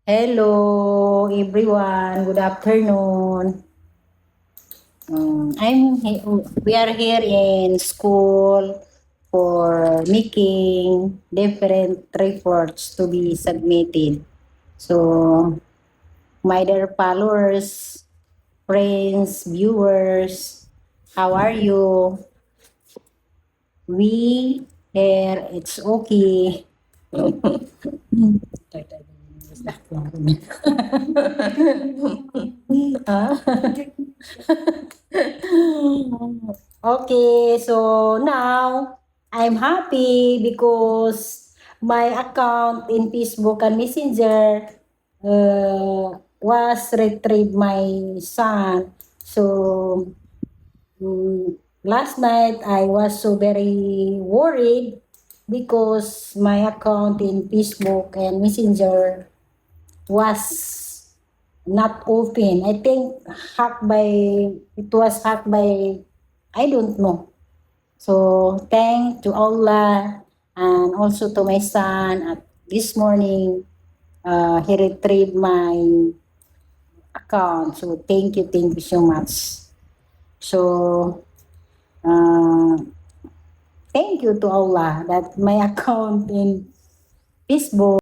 Hello, everyone. Good afternoon. We are here in school for making different reports to be submitted. So, my dear followers, friends, viewers, how are you? We here, it's okay. Ah. Okay, so now I'm happy because my account in Facebook and Messenger was retrieved my son. So last night I was so very worried because my account in Facebook and Messenger was not open. I think it was hacked by, I don't know. So thank to Allah and also to my son at this morning, he retrieved my account. So thank you so much. So uh, thank you to Allah that my account in Facebook